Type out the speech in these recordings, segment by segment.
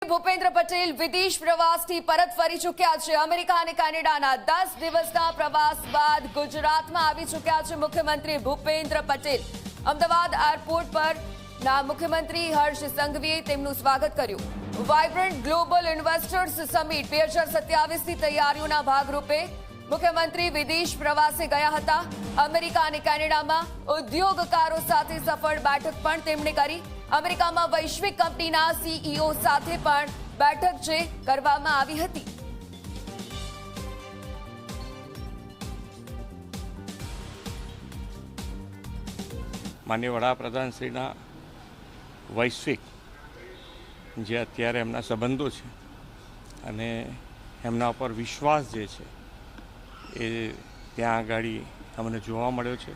ભૂપેન્દ્ર પટેલ વિદેશ પ્રવાસથી પરત ફરી ચૂક્યા છે। અમેરિકા અને કેનેડાના 10 દિવસના પ્રવાસ બાદ ગુજરાતમાં આવી ચૂક્યા છે મુખ્યમંત્રી ભૂપેન્દ્ર પટેલ। અમદાવાદ એરપોર્ટ પર મુખ્યમંત્રી હર્ષ સંઘવીએ તેમનું સ્વાગત કર્યું। વાઇબ્રન્ટ ગ્લોબલ ઇન્વેસ્ટર્સ સમિટ 2027ની તૈયારીઓના ભાગરૂપે મુખ્યમંત્રી વિદેશ પ્રવાસે ગયા હતા। અમેરિકા અને કેનેડામાં ઉદ્યોગકારો સાથે સફળ બેઠક પણ તેમણે કરી। અમેરિકામાં વૈશ્વિક કંપનીના સીઈઓ સાથે પણ બેઠક કરવામાં આવી હતી। માનનીય વડાપ્રધાનશ્રીના વૈશ્વિક જે અત્યારે એમના સંબંધો છે અને એમના ઉપર વિશ્વાસ જે છે એ ત્યાં આગળ અમને જોવા મળ્યો છે।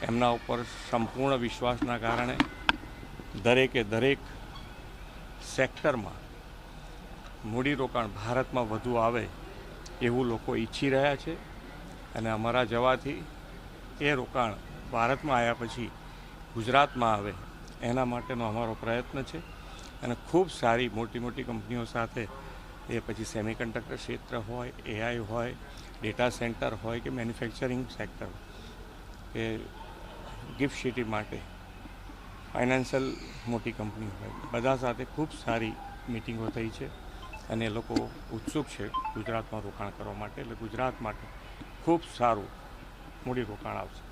એમના ઉપર સંપૂર્ણ વિશ્વાસના કારણે દરેકે દરેક સેક્ટરમાં મૂડીરોકાણ ભારતમાં વધુ આવે એવું લોકો ઈચ્છી રહ્યા છે અને અમારા જવાથી એ રોકાણ ભારતમાં આવ્યા પછી ગુજરાતમાં આવે એના માટેનો અમારો પ્રયત્ન છે અને ખૂબ સારી મોટી મોટી કંપનીઓ સાથે એ પછી સેમિકન્ડક્ટર ક્ષેત્ર હોય, એઆઈ હોય, ડેટા સેન્ટર હોય કે મેન્યુફેક્ચરિંગ સેક્ટર કે ગિફ્ટ સિટી માટે ફાઇનાન્શિયલ મોટી કંપની હોય, બધા સાથે ખૂબ સારી મિટિંગો થઈ છે અને એ લોકો ઉત્સુક છે ગુજરાતમાં રોકાણ કરવા માટે। એટલે ગુજરાત માટે ખૂબ સારું મૂડી રોકાણ આવશે।